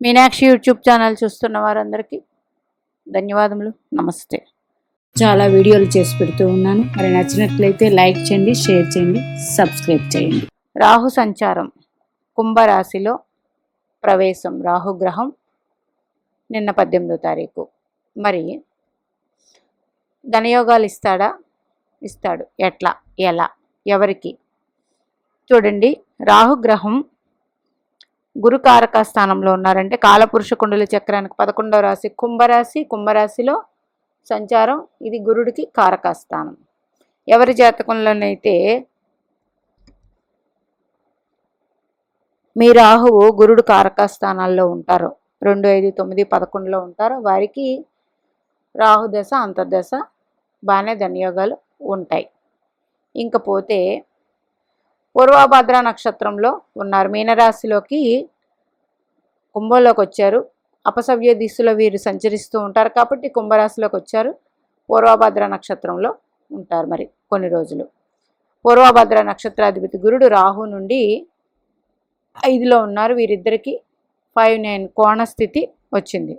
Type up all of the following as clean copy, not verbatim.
Meenakshi YouTube channel చూస్తున్న వారందరికీ ధన్యవాదములు. నమస్తే. చాలా వీడియోలు చేసి పెడుతూ ఉన్నాను. మరి నచ్చినట్లయితే లైక్ చేయండి, షేర్ చేయండి, సబ్స్క్రైబ్ చేయండి. రాహు సంచారం కుంభరాశిలో ప్రవేశం. రాహుగ్రహం నిన్న 18వ తారీఖు. మరి ధనయోగాలు ఇస్తాడా? ఇస్తాడు. ఎట్లా, ఎలా, ఎవరికి? చూడండి, రాహుగ్రహం గురుకారక స్థానంలో ఉన్నారంటే కాలపురుష కుండలి చక్రానికి 11వ రాశి కుంభరాశి. కుంభరాశిలో సంచారం, ఇది గురుడికి కారక స్థానం. ఎవరి జాతకంలోనైతే మీ రాహువు గురుడు కారక స్థానాల్లో ఉంటారో, 2, 5, 9, 11లో ఉంటారో వారికి రాహుదశ అంతర్దశ బాగానే ధనయోగాలు ఉంటాయి. ఇంకపోతే పూర్వభద్ర నక్షత్రంలో ఉన్నారు, మీనరాశిలోకి కుంభంలోకి వచ్చారు. అపసవ్య దిశలో వీరు సంచరిస్తూ ఉంటారు కాబట్టి కుంభరాశిలోకి వచ్చారు. పూర్వభద్ర నక్షత్రంలో ఉంటారు మరి కొన్ని రోజులు. పూర్వభద్ర నక్షత్రాధిపతి గురుడు రాహు నుండి 5లో ఉన్నారు. వీరిద్దరికి 5-9 కోణస్థితి వచ్చింది.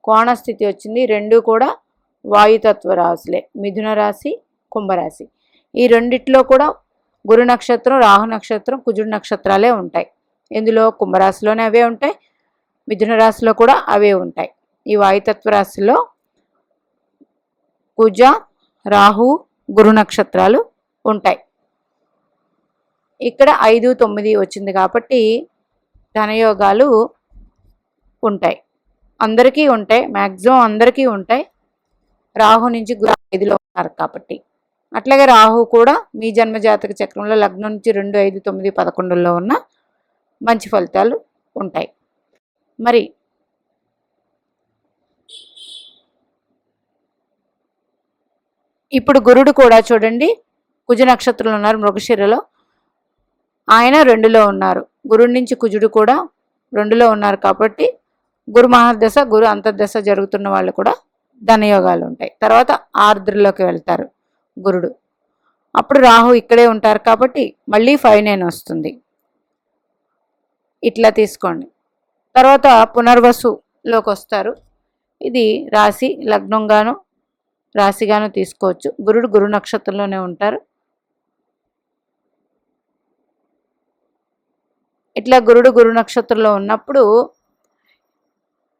కోణస్థితి వచ్చింది. రెండు కూడా వాయుతత్వ రాశులే, మిథున రాశి, కుంభరాశి. ఈ రెండిట్లో కూడా గురు నక్షత్రం, రాహు నక్షత్రం, కుజుడు నక్షత్రాలే ఉంటాయి. ఇందులో కుంభరాశిలోనే అవే ఉంటాయి, మిథున రాశిలో కూడా అవే ఉంటాయి. ఈ వాయుతత్వ రాశిలో కుజ, రాహు, గురు నక్షత్రాలు ఉంటాయి. ఇక్కడ 5, 9 వచ్చింది కాబట్టి ధనయోగాలు ఉంటాయి. అందరికీ ఉంటాయి, మ్యాక్సిమం అందరికీ ఉంటాయి. రాహు నుంచి గురు 5లో ఉన్నారు కాబట్టి. అట్లాగే రాహు కూడా మీ జన్మజాతక చక్రంలో లగ్నం నుంచి 2, 5, 9, 11లో ఉన్న మంచి ఫలితాలు ఉంటాయి. మరి ఇప్పుడు గురుడు కూడా చూడండి, కుజ నక్షత్రంలో ఉన్నారు, మృగశిరలో. ఆయన 2లో ఉన్నారు. గురుడి నుంచి కుజుడు కూడా 2లో ఉన్నారు కాబట్టి గురు మహర్దశ, గురు అంతర్దశ జరుగుతున్న వాళ్ళు కూడా ధనయోగాలు ఉంటాయి. తర్వాత ఆర్ద్రలోకి వెళ్తారు గురుడు. అప్పుడు రాహు ఇక్కడే ఉంటారు కాబట్టి మళ్ళీ 5-9 వస్తుంది. ఇట్లా తీసుకోండి. తర్వాత పునర్వసులోకి వస్తారు. ఇది రాశి లగ్నంగాను రాశిగాను తీసుకోవచ్చు. గురుడు గురు నక్షత్రంలోనే ఉంటారు. ఇట్లా గురుడు గురు నక్షత్రంలో ఉన్నప్పుడు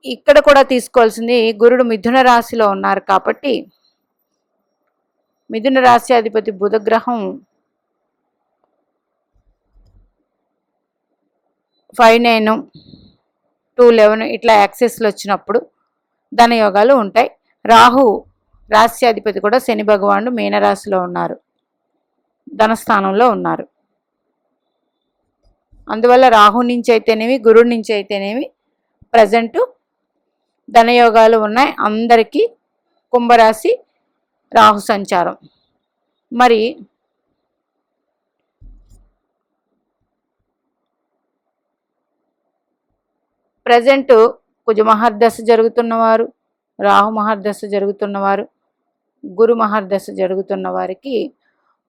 ఇక్కడ కూడా తీసుకోవాల్సింది, గురుడు మిథున రాశిలో ఉన్నారు కాబట్టి మిథున రాశి అధిపతి బుధగ్రహం 5-9, 2-11 ఇట్లా యాక్సెస్లు వచ్చినప్పుడు ధనయోగాలు ఉంటాయి. రాహు రాశ్యాధిపతి కూడా శని భగవానుడు మీనరాశిలో ఉన్నారు, ధనస్థానంలో ఉన్నారు. అందువల్ల రాహు నుంచి అయితేనేమి, గురువు నుంచి అయితేనేమి ప్రజెంటు ధనయోగాలు ఉన్నాయి అందరికీ. కుంభరాశి రాహు సంచారం. మరి ప్రజెంటు కుజ మహర్దశ జరుగుతున్నవారు, రాహు మహర్దశ జరుగుతున్నవారు, గురు మహర్దశ జరుగుతున్న వారికి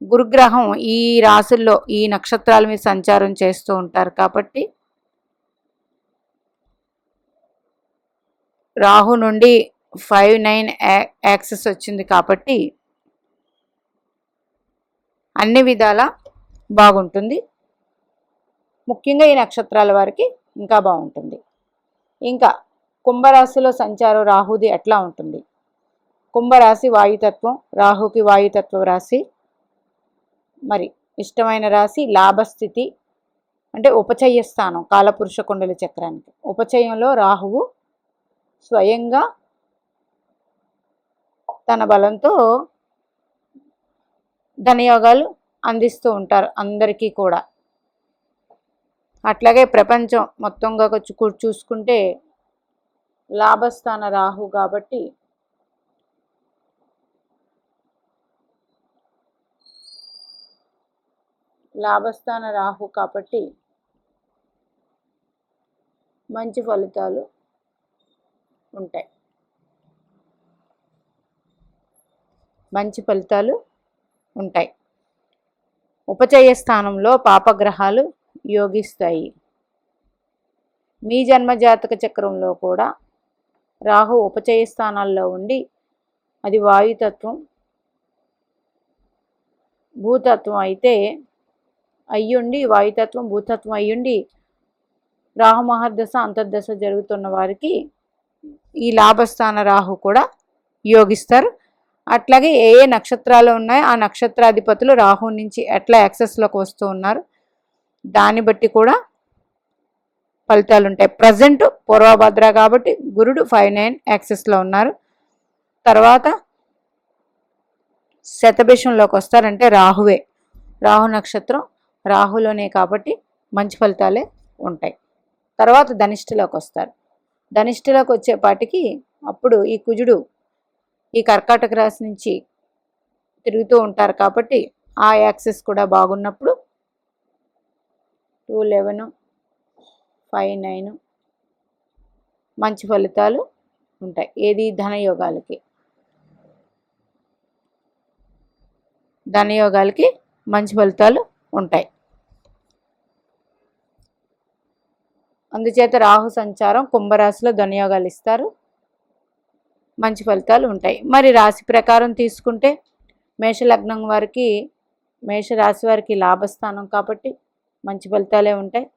గురుగ్రహం ఈ రాశుల్లో ఈ నక్షత్రాల మీద సంచారం చేస్తూ ఉంటారు కాబట్టి రాహు నుండి 5-9 యాక్సెస్ వచ్చింది కాబట్టి అన్ని విధాల బాగుంటుంది. ముఖ్యంగా ఈ నక్షత్రాల వారికి ఇంకా బాగుంటుంది. ఇంకా కుంభరాశిలో సంచారం రాహుది ఎట్లా ఉంటుంది? కుంభరాశి వాయుతత్వం, రాహుకి వాయుతత్వ రాశి. మరి ఇష్టమైన రాశి లాభస్థితి అంటే ఉపచయ స్థానం కాలపురుష కుండలి చక్రానికి. ఉపచయంలో రాహువు స్వయంగా తన బలంతో ధనయోగాలు అందిస్తూ ఉంటారు అందరికీ కూడా. అట్లాగే ప్రపంచం మొత్తంగా చూసుకుంటే లాభస్థాన రాహు కాబట్టి మంచి ఫలితాలు ఉంటాయి. ఉపచయ స్థానంలో పాపగ్రహాలు యోగిస్తాయి. మీ జన్మజాతక చక్రంలో కూడా రాహు ఉపచయ స్థానాల్లో ఉండి అది వాయుతత్వం భూతత్వం అయితే అయ్యుండి, వాయుతత్వం భూతత్వం అయ్యుండి రాహు మహర్దశ అంతర్దశ జరుగుతున్న వారికి ఈ లాభస్థాన రాహు కూడా యోగిస్తారు. అట్లాగే ఏ ఏ నక్షత్రాలు ఉన్నాయో ఆ నక్షత్రాధిపతులు రాహు నుంచి ఎట్లా యాక్సెస్లోకి వస్తూ ఉన్నారు దాన్ని బట్టి కూడా ఫలితాలు ఉంటాయి. ప్రజెంట్ పూర్వభద్ర కాబట్టి గురుడు 5-9 యాక్సెస్లో ఉన్నారు. తర్వాత శతభిషంలోకి వస్తారంటే రాహువే, రాహు నక్షత్రం రాహులోనే కాబట్టి మంచి ఫలితాలే ఉంటాయి. తర్వాత ధనిష్ఠలోకి వస్తారు. ధనిష్ఠలోకి వచ్చేపాటికి అప్పుడు ఈ కుజుడు ఈ కర్కాటక రాశి నుంచి తిరుగుతూ ఉంటారు కాబట్టి ఆ యాక్సెస్ కూడా బాగున్నప్పుడు 2-11 5-9 మంచి ఫలితాలు ఉంటాయి. ఏది ధనయోగాలకి మంచి ఫలితాలు ఉంటాయి. అందుచేత రాహు సంచారం కుంభరాశిలో ధనయోగాలు ఇస్తారు, మంచి ఫలితాలు ఉంటాయి. మరి రాశి ప్రకారం తీసుకుంటే మేషలగ్నం వారికి, మేషరాశి వారికి లాభస్థానం కాబట్టి మంచి ఫలితాలే ఉంటాయి.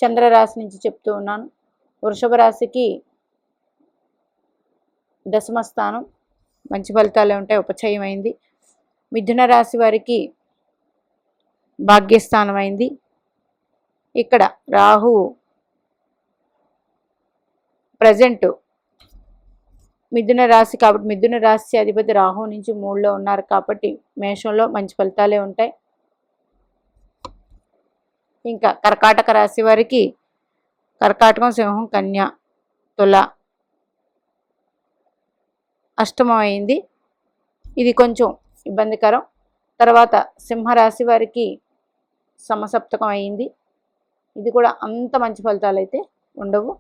చంద్రరాశి నుంచి చెప్తూ ఉన్నాను. వృషభ రాశికి దశమ స్థానం, మంచి ఫలితాలే ఉంటాయి, ఉపచయం అయింది. మిథున రాశి వారికి భాగ్యస్థానం అయింది. ఇక్కడ రాహు ప్రజెంట్ మిథున రాశి కాబట్టి మిథున రాశి అధిపతి రాహు నుంచి 3లో ఉన్నారు కాబట్టి మేషంలో మంచి ఫలితాలే ఉంటాయి. ఇంకా కర్కాటక రాశి వారికి కర్కాటకం, సింహం, కన్య, తుల అష్టమం అయింది, ఇది కొంచెం ఇబ్బందికరం. తర్వాత సింహరాశి వారికి సమసప్తకం అయింది, ఇది కూడా అంత మంచి ఫలితాలు అయితే ఉండవు.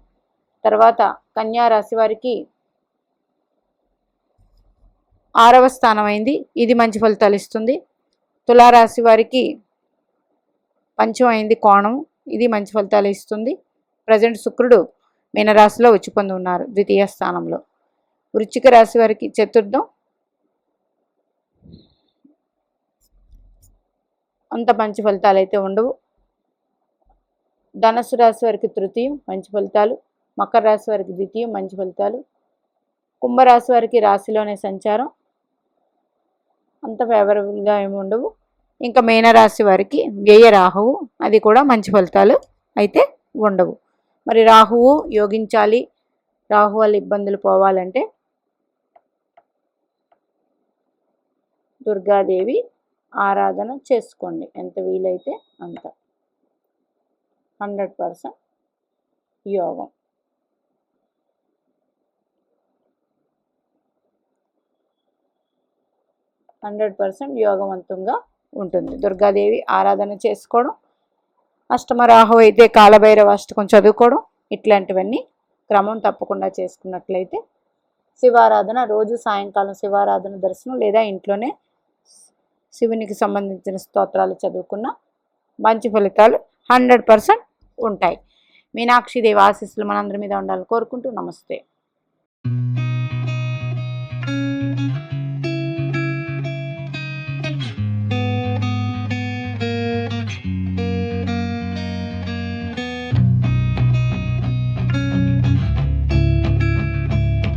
తర్వాత కన్యా రాశి వారికి 6వ స్థానం అయింది, ఇది మంచి ఫలితాలు ఇస్తుంది. తులారాశి వారికి పంచమం అయింది, కోణం, ఇది మంచి ఫలితాలు ఇస్తుంది. ప్రజెంట్ శుక్రుడు మీనరాశిలో వచ్చి పొంది ఉన్నారు, ద్వితీయ స్థానంలో. వృశ్చిక రాశి వారికి చతుర్థం, అంత మంచి ఫలితాలు అయితే ఉండవు. ధనుసు రాశి వారికి తృతీయం, మంచి ఫలితాలు. మకర రాశి వారికి ద్వితీయం, మంచి ఫలితాలు. కుంభరాశి వారికి రాశిలోనే సంచారం, అంత ఫేవరబుల్గా ఏమి ఉండవు. ఇంకా మీనరాశి వారికి వ్యయ రాహువు, అది కూడా మంచి ఫలితాలు అయితే ఉండవు. మరి రాహువు యోగించాలి, రాహు వల్ల ఇబ్బందులు పోవాలంటే దుర్గాదేవి ఆరాధన చేసుకోండి, ఎంత వీలైతే అంత. 100% యోగం. యోగవంతంగా ఉంటుంది. దుర్గాదేవి ఆరాధన చేసుకోవడం, అష్టమ రాహు అయితే కాలభైరవ అష్టకం చదువుకోవడం, ఇట్లాంటివన్నీ క్రమం తప్పకుండా చేసుకున్నట్లయితే శివారాధన రోజు సాయంకాలం శివారాధన దర్శనం లేదా ఇంట్లోనే శివునికి సంబంధించిన స్తోత్రాలు చదువుకున్న మంచి ఫలితాలు 100% ఉంటాయి. మీనాక్షిదేవి ఆశీస్సులు మనందరి మీద ఉండాలని కోరుకుంటూ నమస్తే.